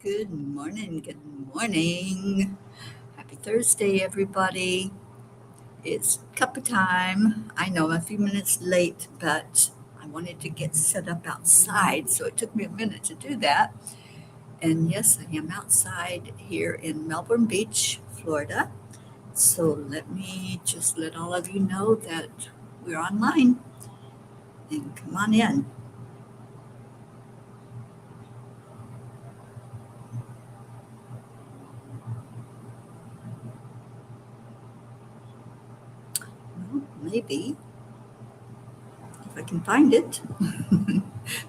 Good morning. Good morning. Happy Thursday, everybody. It's cuppa time. I know I'm a few minutes late, but I wanted to get set up outside, so it took me a minute to do that. And yes, I am outside here in Melbourne Beach, Florida. So let me just let all of you know that we're online and come on in. Well, maybe if I can find it.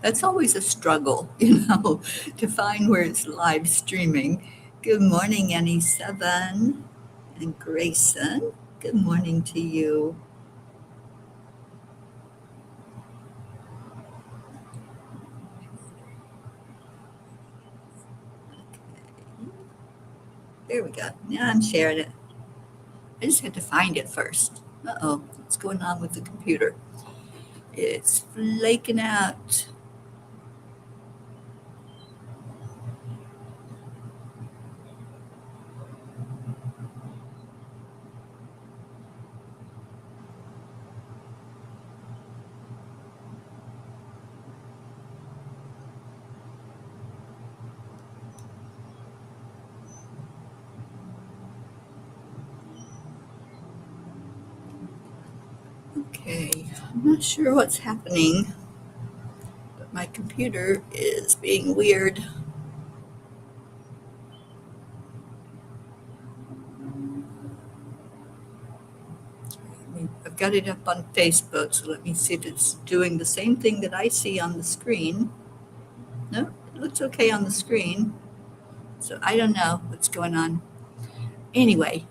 That's always a struggle, to find where it's live streaming. Good morning, Annie7 and Grayson. Good morning to you. There we go. Now I'm sharing it. I just had to find it first. Uh-oh, what's going on with the computer? It's flaking out. Okay, I'm not sure what's happening, but my computer is being weird. I've got it up on Facebook, so let me see if it's doing the same thing that I see on the screen. No, it looks okay on the screen. So I don't know what's going on. Anyway,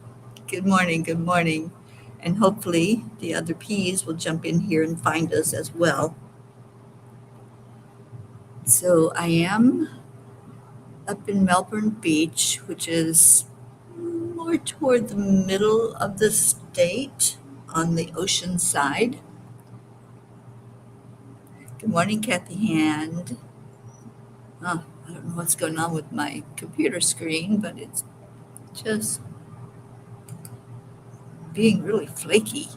good morning, good morning. And hopefully the other P's will jump in here and find us as well. So I am up in Melbourne Beach, which is more toward the middle of the state on the ocean side. Good morning, Kathy Hand. Oh, I don't know what's going on with my computer screen, but it's just being really flaky.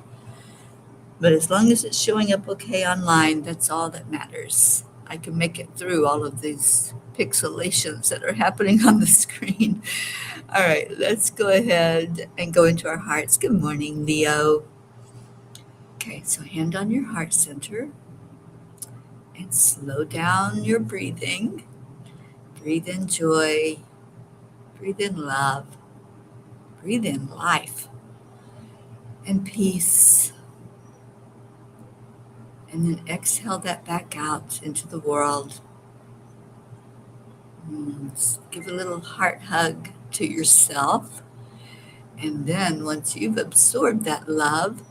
But as long as it's showing up okay online, that's all that matters. I can make it through all of these pixelations that are happening on the screen. All right, let's go ahead and go into our hearts. Good morning, Leo. Okay, so hand on your heart center and slow down your breathing. Breathe in joy, breathe in love, breathe in life and peace. And then exhale that back out into the world. Give a little heart hug to yourself. And then once you've absorbed that love,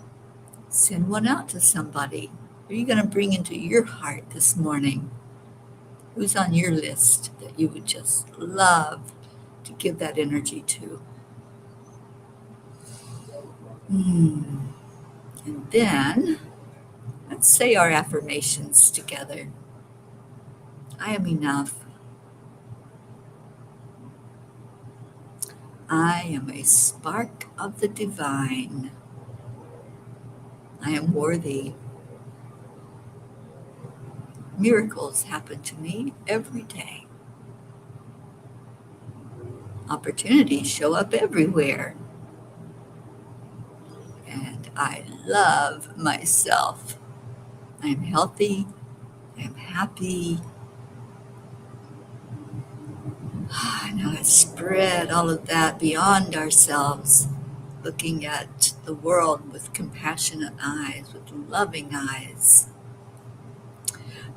send one out to somebody. Who are you going to bring into your heart this morning? Who's on your list that you would just love to give that energy to? And then let's say our affirmations together. I am enough. I am a spark of the divine. I am worthy. Miracles happen to me every day. Opportunities show up everywhere. And I love myself. I am healthy. I am happy. Now let's spread all of that beyond ourselves, looking at the world with compassionate eyes, with loving eyes.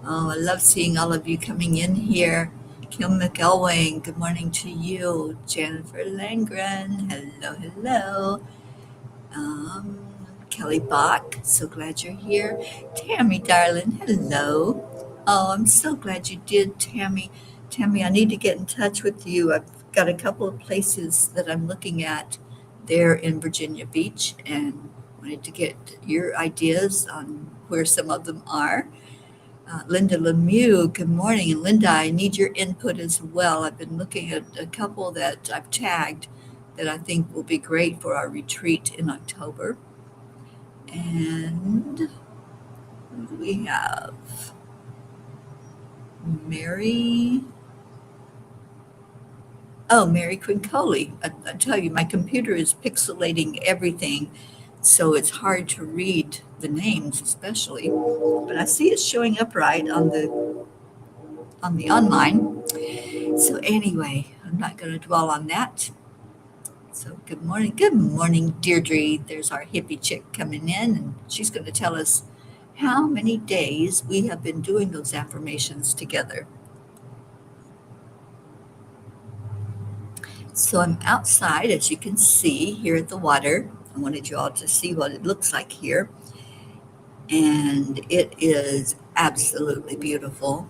Oh, I love seeing all of you coming in here. Kim McElwain, good morning to you. Jennifer Langren, hello, hello. Kelly Bach, so glad you're here. Tammy, darling, hello. Oh, I'm so glad you did, Tammy. Tammy, I need to get in touch with you. I've got a couple of places that I'm looking at there in Virginia Beach and wanted to get your ideas on where some of them are. Linda Lemieux, good morning. And Linda, I need your input as well. I've been looking at a couple that I've tagged that I think will be great for our retreat in October. And who do we have? Mary. Oh, Mary Quincoli. I tell you, my computer is pixelating everything, so it's hard to read the names, especially. But I see it showing up right on the online. So anyway, I'm not going to dwell on that. So good morning. Good morning, Deirdre. There's our hippie chick coming in, and she's going to tell us how many days we have been doing those affirmations together. So I'm outside, as you can see, here at the water. I wanted you all to see what it looks like here. And it is absolutely beautiful.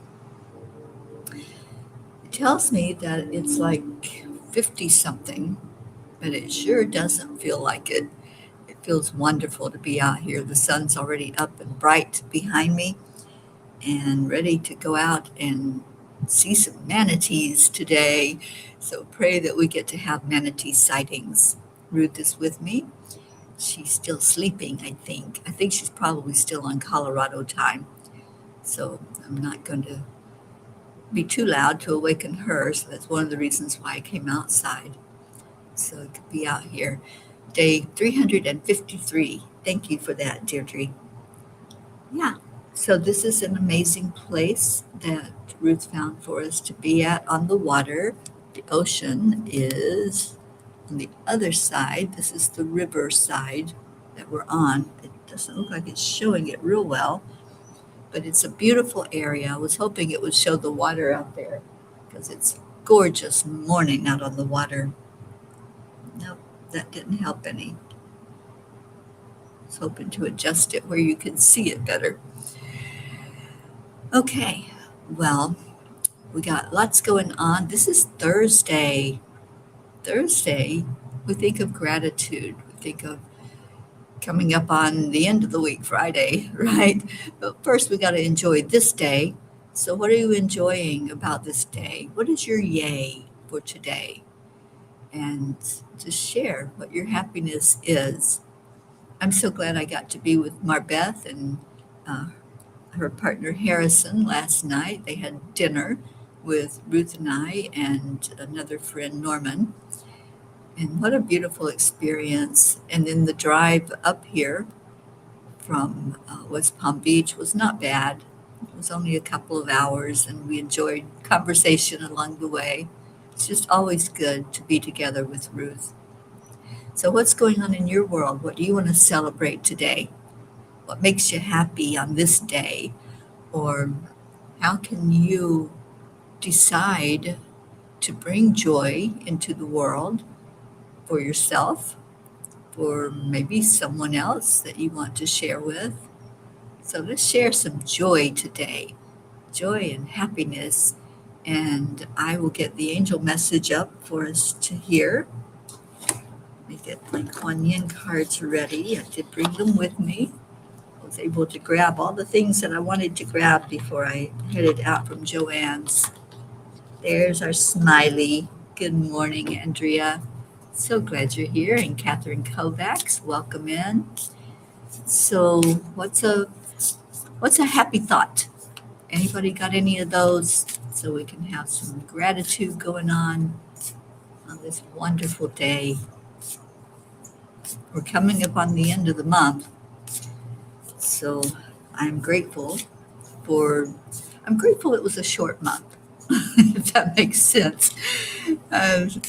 It tells me that it's like 50 something, but it sure doesn't feel like it. It feels wonderful to be out here. The sun's already up and bright behind me and ready to go out and see some manatees today. So pray that we get to have manatee sightings. Ruth is with me. She's still sleeping, I think. I think she's probably still on Colorado time. So I'm not going to be too loud to awaken her. So that's one of the reasons why I came outside. So it could be out here. Day 353. Thank you for that, Deirdre. Yeah. So this is an amazing place that Ruth found for us to be at on the water. The ocean is on the other side. This is the river side that we're on. It doesn't look like it's showing it real well, but it's a beautiful area. I was hoping it would show the water out there because it's gorgeous morning out on the water. Nope, that didn't help any. I was hoping to adjust it where you can see it better. Okay, well, we got lots going on. This is Thursday. Thursday, we think of gratitude. We think of coming up on the end of the week, Friday, right? But first, we got to enjoy this day. So, what are you enjoying about this day? What is your yay for today? And just share what your happiness is. I'm so glad I got to be with Marbeth and uh, her partner Harrison last night. They had dinner with Ruth and I and another friend, Norman. And what a beautiful experience. And then the drive up here from West Palm Beach was not bad. It was only a couple of hours, and we enjoyed conversation along the way. It's just always good to be together with Ruth. So, what's going on in your world? What do you want to celebrate today? What makes you happy on this day? Or how can you decide to bring joy into the world for yourself, for maybe someone else that you want to share with? So let's share some joy today, joy and happiness. And I will get the angel message up for us to hear. Let me get my Kuan Yin cards ready. I did bring them with me. I was able to grab all the things that I wanted to grab before I headed out from Joanne's. There's our smiley. Good morning, Andrea. So glad you're here. And Catherine Kovacs, welcome in. So what's a happy thought? Anybody got any of those? So we can have some gratitude going on this wonderful day. We're coming up on the end of the month. So I'm grateful I'm grateful it was a short month, if that makes sense.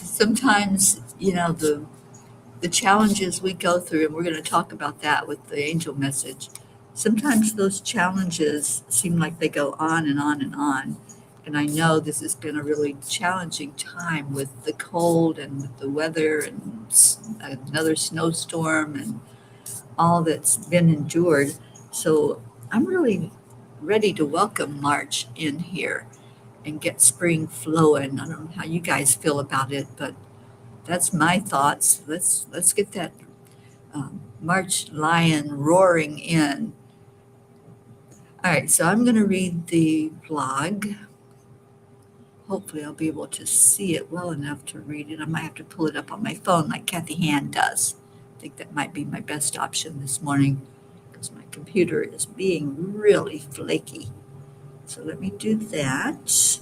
Sometimes, the challenges we go through, and we're going to talk about that with the angel message. Sometimes those challenges seem like they go on and on and on. And I know this has been a really challenging time with the cold and with the weather and another snowstorm and all that's been endured. So I'm really ready to welcome March in here and get spring flowing. I don't know how you guys feel about it, but that's my thoughts. Let's get that March lion roaring in. All right, so I'm going to read the blog. Hopefully I'll be able to see it well enough to read it. I might have to pull it up on my phone like Kathy Hand does. I think that might be my best option this morning because my computer is being really flaky. So let me do that.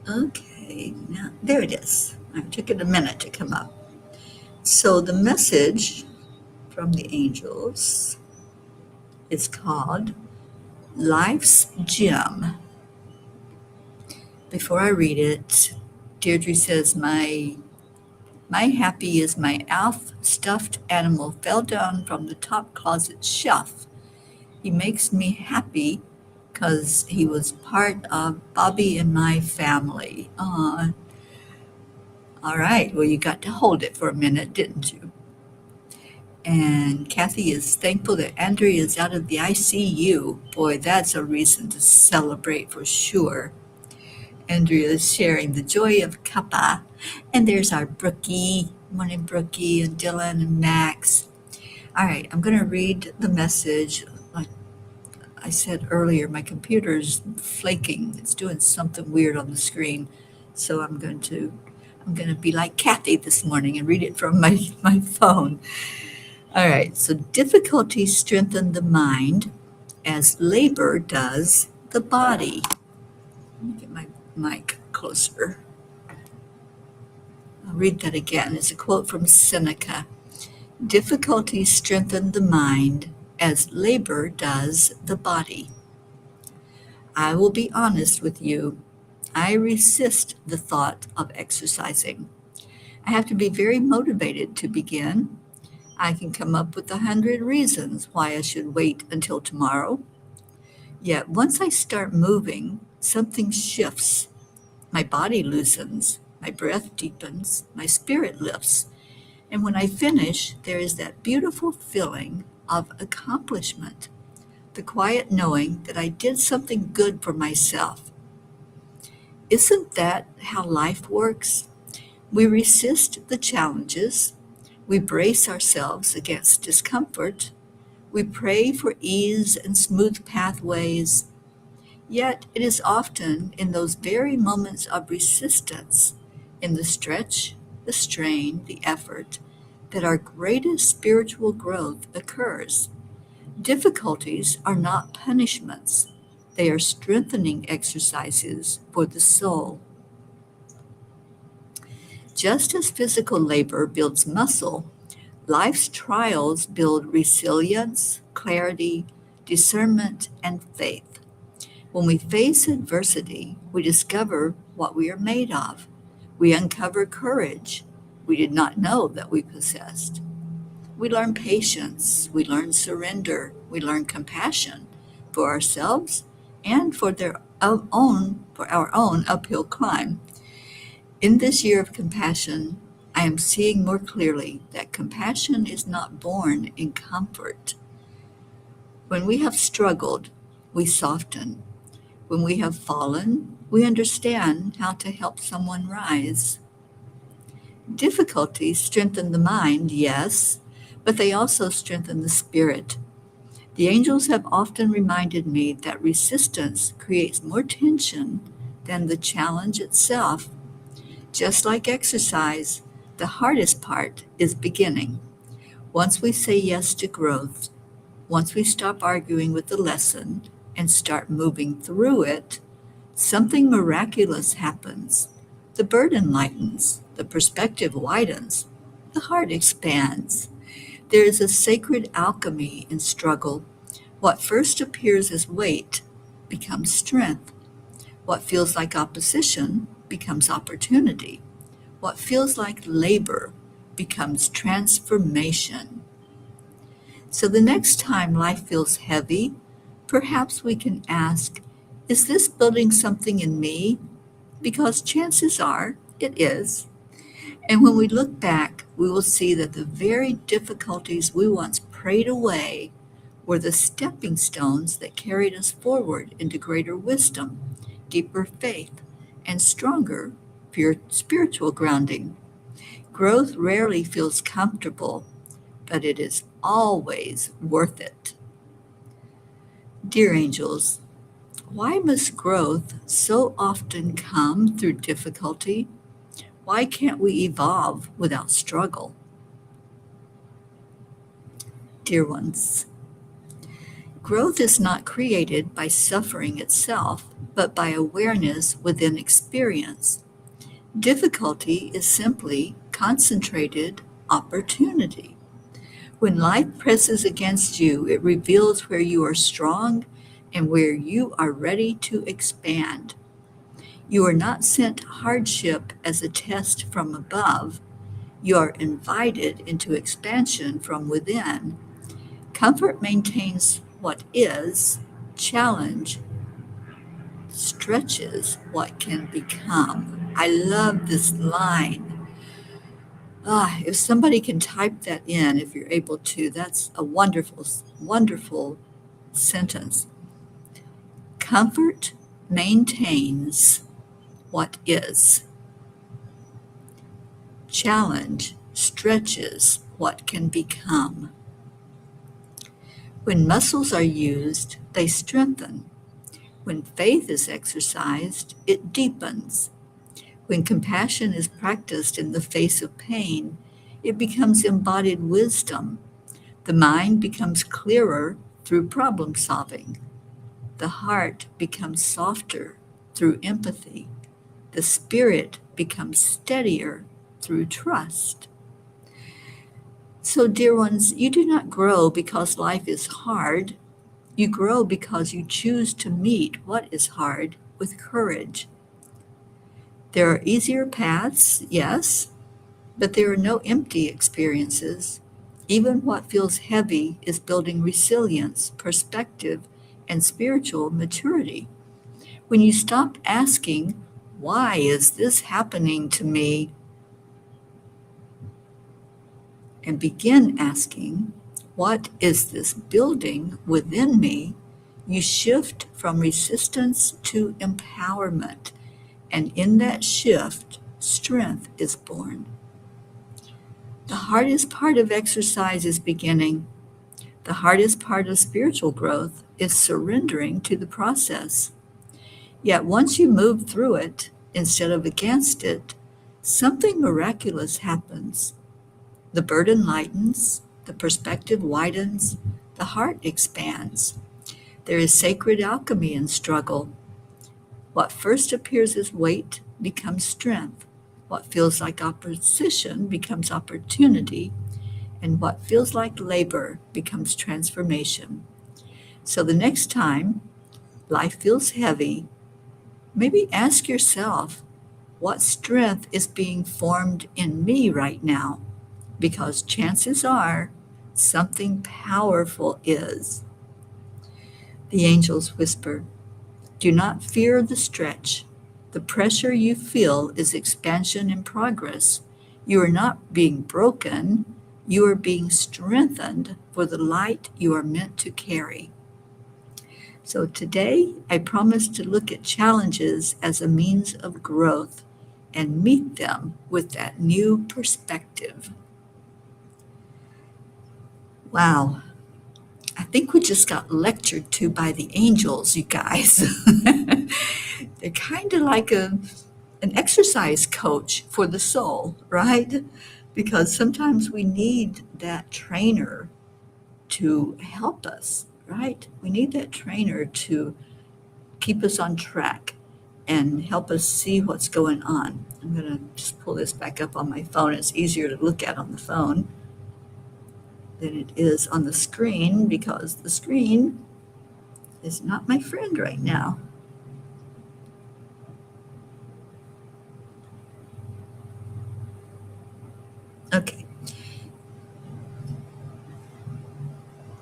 Okay, now there it is. It took it a minute to come up. So the message from the angels is called Life's Gem. Before I read it, Deirdre says, my happy is my Alf stuffed animal fell down from the top closet shelf. He makes me happy because he was part of Bobby and my family. Aw. All right, well, you got to hold it for a minute, didn't you? And Kathy is thankful that Andrea is out of the ICU. Boy, that's a reason to celebrate for sure. Andrea is sharing the joy of Cuppa. And there's our Brookie. Morning, Brookie, and Dylan and Max. All right, I'm going to read the message. Like I said earlier, my computer's flaking. It's doing something weird on the screen. So I'm going to be like Kathy this morning and read it from my phone. All right, so difficulties strengthen the mind as labor does the body. Let me get my mic closer. I'll read that again. It's a quote from Seneca. Difficulties strengthen the mind as labor does the body. I will be honest with you. I resist the thought of exercising. I have to be very motivated to begin. I can come up with 100 reasons why I should wait until tomorrow. Yet once I start moving, something shifts. My body loosens, my breath deepens, my spirit lifts. And when I finish, there is that beautiful feeling of accomplishment, the quiet knowing that I did something good for myself. Isn't that how life works? We resist the challenges. We brace ourselves against discomfort. We pray for ease and smooth pathways. Yet it is often in those very moments of resistance, in the stretch, the strain, the effort, that our greatest spiritual growth occurs. Difficulties are not punishments. They are strengthening exercises for the soul. Just as physical labor builds muscle, life's trials build resilience, clarity, discernment, and faith. When we face adversity, we discover what we are made of. We uncover courage we did not know that we possessed. We learn patience, we learn surrender, we learn compassion for ourselves and for our own uphill climb. In this year of compassion, I am seeing more clearly that compassion is not born in comfort. When we have struggled, we soften. When we have fallen, we understand how to help someone rise. Difficulties strengthen the mind, yes, but they also strengthen the spirit. The angels have often reminded me that resistance creates more tension than the challenge itself. Just like exercise, the hardest part is beginning. Once we say yes to growth, once we stop arguing with the lesson and start moving through it, something miraculous happens. The burden lightens, the perspective widens, the heart expands. There is a sacred alchemy in struggle. What first appears as weight becomes strength. What feels like opposition becomes opportunity. What feels like labor becomes transformation. So the next time life feels heavy, perhaps we can ask, is this building something in me? Because chances are it is. And when we look back, we will see that the very difficulties we once prayed away were the stepping stones that carried us forward into greater wisdom, deeper faith, and stronger spiritual grounding. Growth rarely feels comfortable, but it is always worth it. Dear angels, why must growth so often come through difficulty? Why can't we evolve without struggle? Dear ones, growth is not created by suffering itself, but by awareness within experience. Difficulty is simply concentrated opportunity. When life presses against you, it reveals where you are strong and where you are ready to expand. You are not sent hardship as a test from above. You are invited into expansion from within. Comfort maintains what is, challenge stretches what can become. I love this line. If somebody can type that in, if you're able to, that's a wonderful, wonderful sentence. Comfort maintains what is. Challenge stretches what can become. When muscles are used, they strengthen. When faith is exercised, it deepens. When compassion is practiced in the face of pain, it becomes embodied wisdom. The mind becomes clearer through problem solving. The heart becomes softer through empathy. The spirit becomes steadier through trust. So, dear ones, you do not grow because life is hard. You grow because you choose to meet what is hard with courage. There are easier paths, yes, but there are no empty experiences. Even what feels heavy is building resilience, perspective, and spiritual maturity. When you stop asking, why is this happening to me? And begin asking, what is this building within me? You shift from resistance to empowerment. And in that shift, strength is born. The hardest part of exercise is beginning. The hardest part of spiritual growth is surrendering to the process. Yet once you move through it, instead of against it, something miraculous happens. The burden lightens, the perspective widens, the heart expands. There is sacred alchemy in struggle. What first appears as weight becomes strength. What feels like opposition becomes opportunity. And what feels like labor becomes transformation. So the next time life feels heavy, maybe ask yourself, what strength is being formed in me right now? Because chances are something powerful is. The angels whisper, do not fear the stretch. The pressure you feel is expansion in progress. You are not being broken. You are being strengthened for the light you are meant to carry. So today, I promise to look at challenges as a means of growth and meet them with that new perspective. Wow. I think we just got lectured to by the angels, you guys. They're kind of like an exercise coach for the soul, right? Because sometimes we need that trainer to help us, right? We need that trainer to keep us on track and help us see what's going on. I'm going to just pull this back up on my phone. It's easier to look at on the phone than it is on the screen because the screen is not my friend right now. Okay.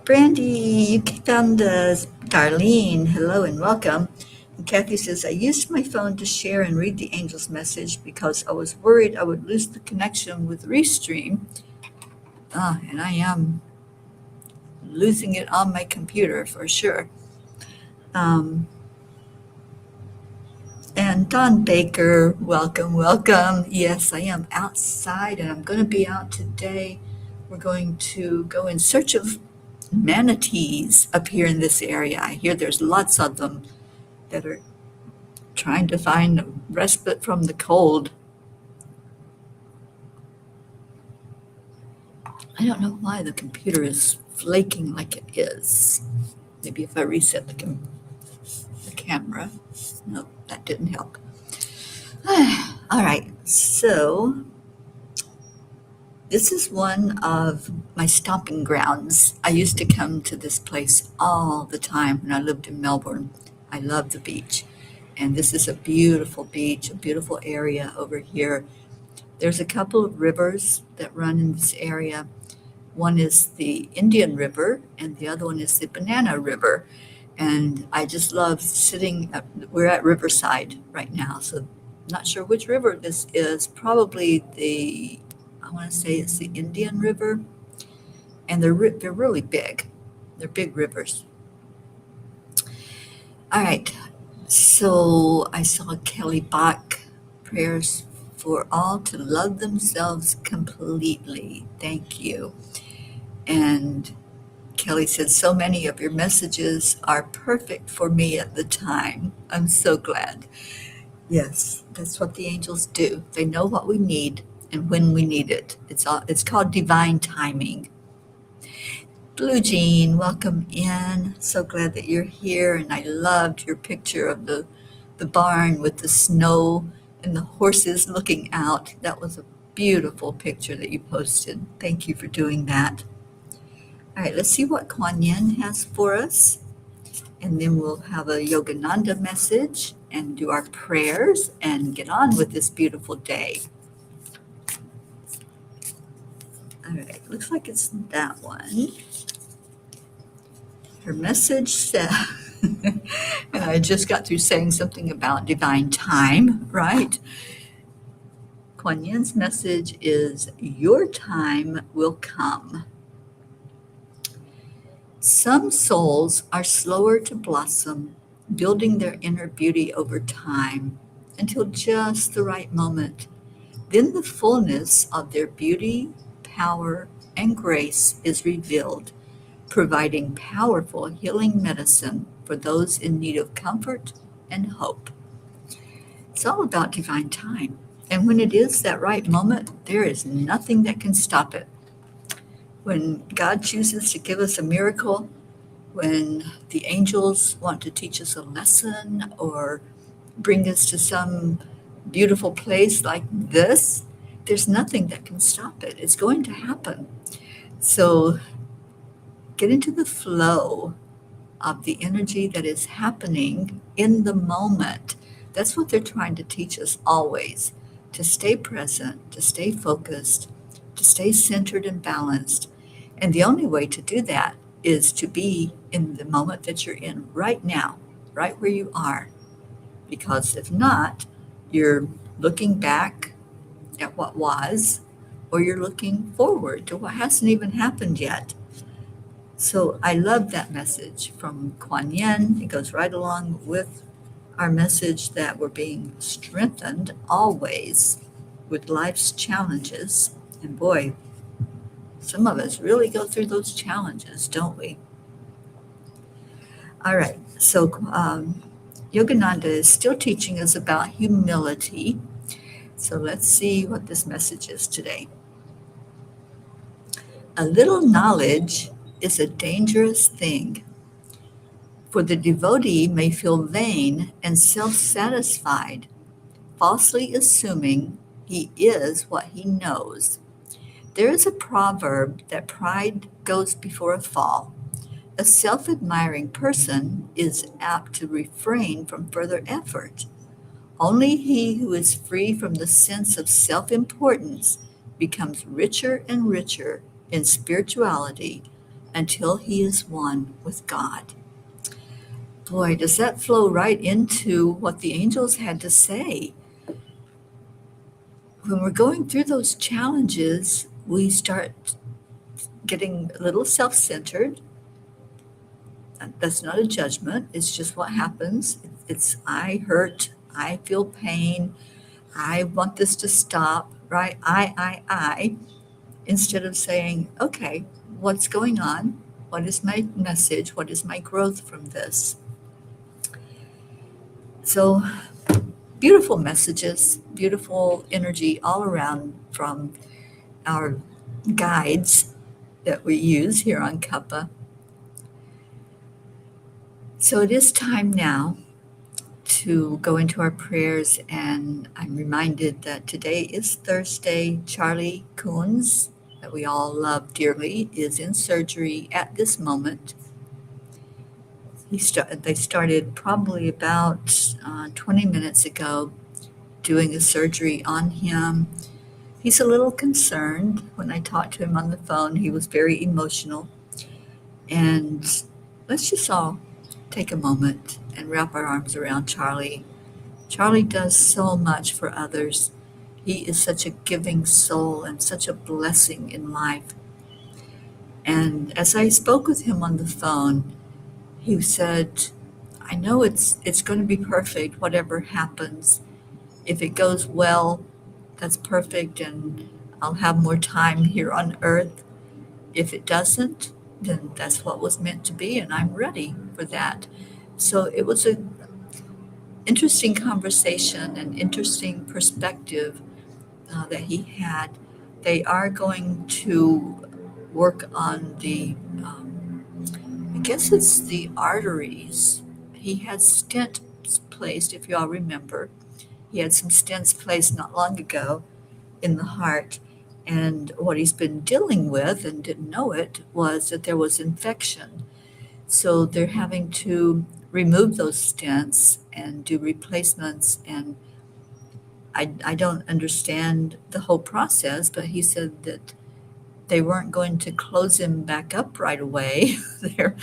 Brandy, you found Darlene. Hello and welcome. Kathy says, I used my phone to share and read the angel's message because I was worried I would lose the connection with Restream. And I am losing it on my computer for sure. And Don Baker, welcome, welcome. Yes, I am outside and I'm going to be out today. We're going to go in search of manatees up here in this area. I hear there's lots of them that are trying to find a respite from the cold. I don't know why the computer is flaking like it is. Maybe if I reset the camera. No, that didn't help. All right, so this is one of my stomping grounds. I used to come to this place all the time when I lived in Melbourne. I love the beach. And this is a beautiful beach, a beautiful area over here. There's a couple of rivers that run in this area. One is the Indian River, and the other one is the Banana River. And I just love we're at Riverside right now, so not sure which river this is. Probably I want to say it's the Indian River. And they're really big. They're big rivers. All right, so I saw Kelly Bach, prayers for all to love themselves completely. Thank you. And Kelly said, so many of your messages are perfect for me at the time. I'm so glad. Yes, that's what the angels do. They know what we need and when we need it. It's called divine timing. Blue Jean, welcome in. So glad that you're here. And I loved your picture of the barn with the snow and the horses looking out. That was a beautiful picture that you posted. Thank you for doing that. All right, let's see what Kuan Yin has for us. And then we'll have a Yogananda message and do our prayers and get on with this beautiful day. All right, looks like it's that one. Her message said, and I just got through saying something about divine time, right? Kuan Yin's message is, your time will come. Some souls are slower to blossom, building their inner beauty over time until just the right moment. Then the fullness of their beauty, power, and grace is revealed, providing powerful healing medicine for those in need of comfort and hope. It's all about divine time. And when it is that right moment, there is nothing that can stop it. When God chooses to give us a miracle, when the angels want to teach us a lesson or bring us to some beautiful place like this, there's nothing that can stop it. It's going to happen. So get into the flow of the energy that is happening in the moment. That's what they're trying to teach us always, to stay present, to stay focused, to stay centered and balanced. And the only way to do that is to be in the moment that you're in right now, right where you are. Because if not, you're looking back at what was, or you're looking forward to what hasn't even happened yet. So I love that message from Kuan Yin. It goes right along with our message that we're being strengthened always with life's challenges. And boy, some of us really go through those challenges, don't we? All right, so Yogananda is still teaching us about humility. So let's see what this message is today. A little knowledge is a dangerous thing, for the devotee may feel vain and self-satisfied, falsely assuming he is what he knows. There is a proverb that pride goes before a fall. A self-admiring person is apt to refrain from further effort. Only he who is free from the sense of self-importance becomes richer and richer in spirituality until he is one with God. Boy, does that flow right into what the angels had to say. When we're going through those challenges, we start getting a little self centered. That's not a judgment, it's just what happens. It's I hurt, I feel pain, I want this to stop, right? I. Instead of saying, okay, what's going on? What is my message? What is my growth from this? So, beautiful messages, beautiful energy all around from our guides that we use here on Cuppa. So, it is time now to go into our prayers, and I'm reminded that today is Thursday. Charlie Coons, that we all love dearly, is in surgery at this moment. They started probably about 20 minutes ago doing a surgery on him. He's a little concerned. When I talked to him on the phone, he was very emotional. And let's just all take a moment and wrap our arms around Charlie. Charlie does so much for others. He is such a giving soul and such a blessing in life. And as I spoke with him on the phone, he said, I know it's going to be perfect, whatever happens. If it goes well, that's perfect, and I'll have more time here on earth. If it doesn't, then that's what was meant to be, and I'm ready for that. So it was an interesting conversation, an interesting perspective that he had. They are going to work on I guess it's the arteries. He had stents placed, if you all remember. He had some stents placed not long ago in the heart. And what he's been dealing with and didn't know it was that there was infection. So they're having to remove those stents and do replacements. And I don't understand the whole process, but he said that they weren't going to close him back up right away. They're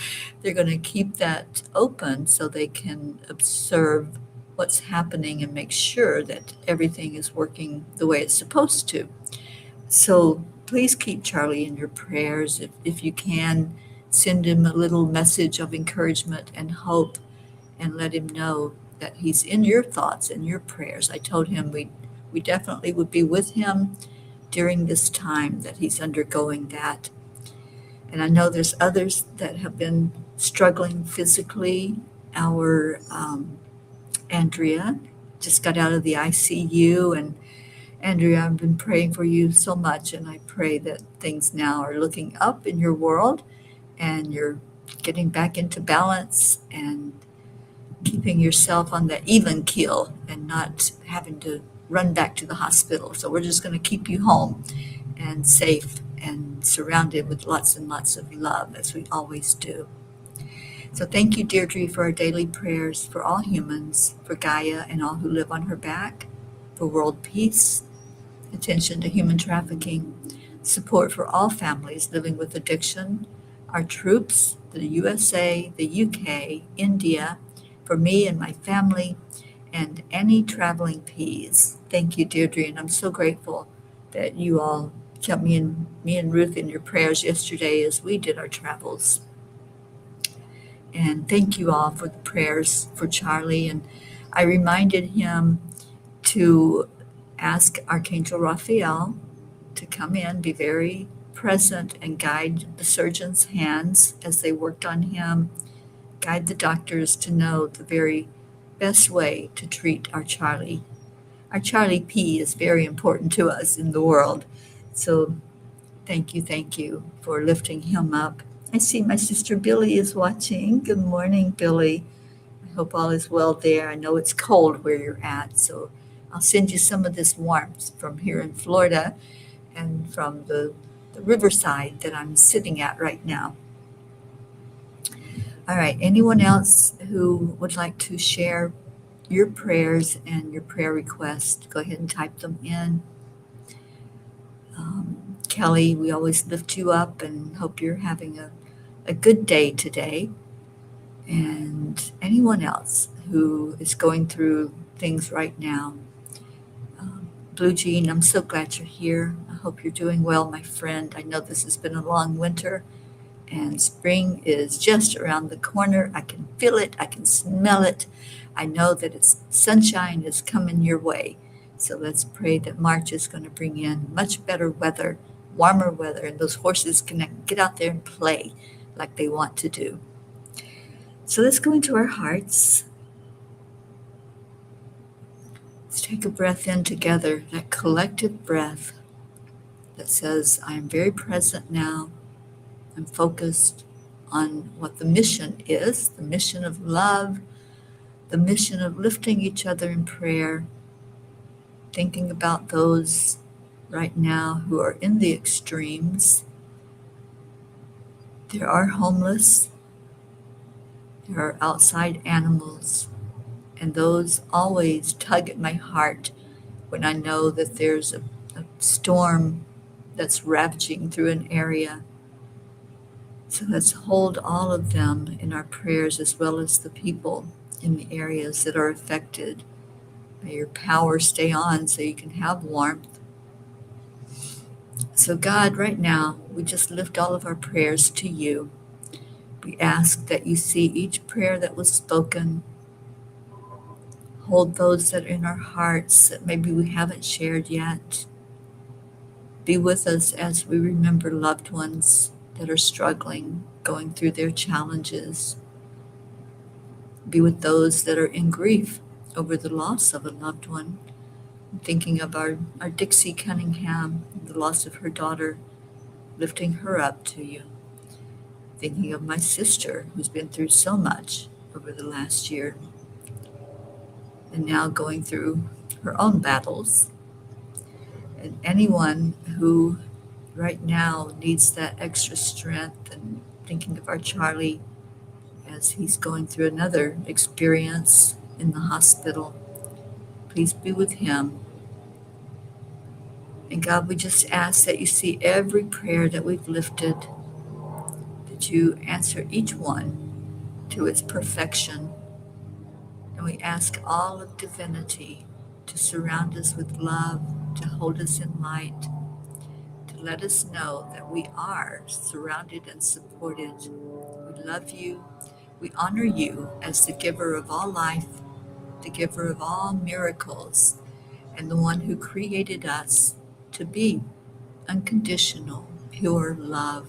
going to keep that open so they can observe what's happening and make sure that everything is working the way it's supposed to. So please keep Charlie in your prayers. If you can, send him a little message of encouragement and hope, and let him know that he's in your thoughts and your prayers. I told him we definitely would be with him during this time that he's undergoing that. And I know there's others that have been struggling physically. Our Andrea just got out of the ICU, and Andrea, I've been praying for you so much, and I pray that things now are looking up in your world and you're getting back into balance and keeping yourself on the even keel and not having to run back to the hospital. So we're just going to keep you home and safe and surrounded with lots and lots of love, as we always do. So thank you, Deirdre, for our daily prayers for all humans, for Gaia and all who live on her back, for world peace, attention to human trafficking, support for all families living with addiction, our troops, the USA, the UK, India, for me and my family, and any traveling P's. Thank you, Deirdre, and I'm so grateful that you all kept me and Ruth in your prayers yesterday as we did our travels. And thank you all for the prayers for Charlie. And I reminded him to ask Archangel Raphael to come in, be very present, and guide the surgeon's hands as they worked on him, guide the doctors to know the very best way to treat our Charlie. Our Charlie P is very important to us in the world. So thank you for lifting him up. I see my sister Billy is watching. Good morning, Billy. I hope all is well there. I know it's cold where you're at, so I'll send you some of this warmth from here in Florida and from the riverside that I'm sitting at right now. All right, anyone else who would like to share your prayers and your prayer requests, go ahead and type them in. Kelly, we always lift you up and hope you're having a good day today. And anyone else who is going through things right now. Blue Jean, I'm so glad you're here. I hope you're doing well, my friend. I know this has been a long winter, and spring is just around the corner. I can feel it. I can smell it. I know that sunshine is coming your way. So let's pray that March is going to bring in much better weather, warmer weather, and those horses can get out there and play like they want to do. So let's go into our hearts. Let's take a breath in together, that collective breath that says, I am very present now. I'm focused on what the mission is, the mission of love, the mission of lifting each other in prayer, thinking about those right now who are in the extremes. There are homeless, there are outside animals, and those always tug at my heart when I know that there's a storm that's ravaging through an area. So let's hold all of them in our prayers, as well as the people in the areas that are affected. May your power stay on so you can have warmth. So God, right now, we just lift all of our prayers to you. We ask that you see each prayer that was spoken. Hold those that are in our hearts that maybe we haven't shared yet. Be with us as we remember loved ones that are struggling, going through their challenges. Be with those that are in grief over the loss of a loved one. I'm thinking of our Dixie Cunningham, the loss of her daughter, lifting her up to you. Thinking of my sister, who's been through so much over the last year, and now going through her own battles. And anyone who right now needs that extra strength, and thinking of our Charlie as he's going through another experience in the hospital. Please be with him. And God, we just ask that you see every prayer that we've lifted, that you answer each one to its perfection. And we ask all of divinity to surround us with love, to hold us in light, to let us know that we are surrounded and supported. We love you. We honor you as the giver of all life, the giver of all miracles, and the one who created us to be unconditional, pure love.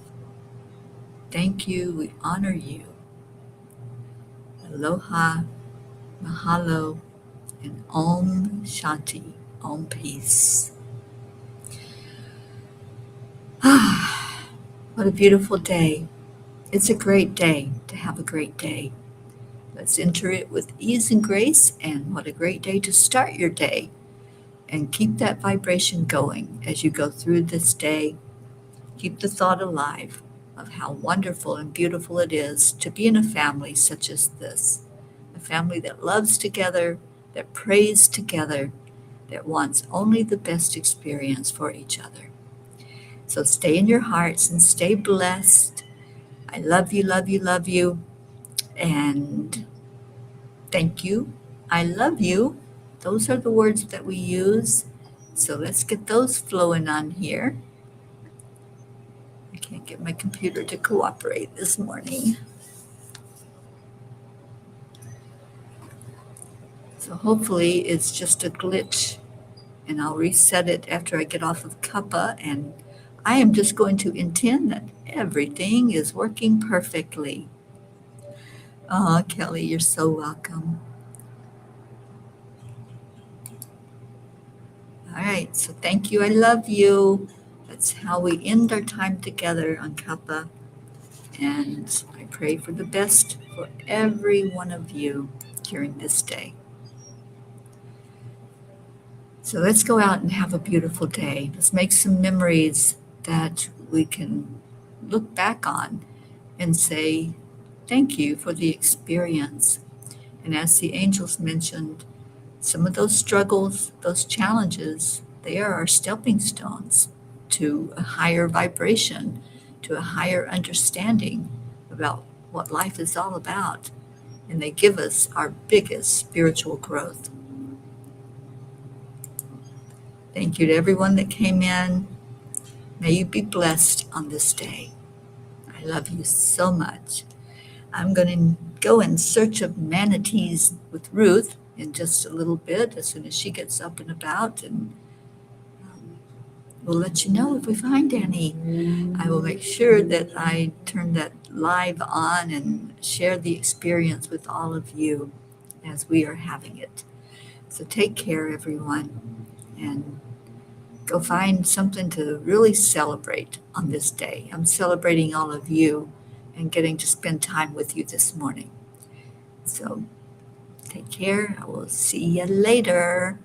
Thank you. We honor you. Aloha, mahalo, and Om Shanti, Om Peace. What a beautiful day. It's a great day to have a great day. Let's enter it with ease and grace, and what a great day to start your day. And keep that vibration going as you go through this day. Keep the thought alive of how wonderful and beautiful it is to be in a family such as this. A family that loves together, that prays together, that wants only the best experience for each other. So stay in your hearts and stay blessed. I love you, love you, love you. And thank you. I love you. Those are the words that we use. So let's get those flowing on here. I can't get my computer to cooperate this morning. So hopefully it's just a glitch, and I'll reset it after I get off of Cuppa, and I am just going to intend that everything is working perfectly. Oh, Kelly, you're so welcome. All right, so thank you. I love you. That's how we end our time together on Cuppa. And I pray for the best for every one of you during this day. So let's go out and have a beautiful day. Let's make some memories that we can look back on and say, thank you for the experience. And as the angels mentioned, some of those struggles, those challenges, they are our stepping stones to a higher vibration, to a higher understanding about what life is all about. and they give us our biggest spiritual growth. Thank you to everyone that came in. May you be blessed on this day. I love you so much. I'm going to go in search of manatees with Ruth in just a little bit, as soon as she gets up and about, and we'll let you know if we find any. I will make sure that I turn that live on and share the experience with all of you as we are having it. So take care, everyone, and go find something to really celebrate on this day. I'm celebrating all of you and getting to spend time with you this morning. So take care. I will see you later.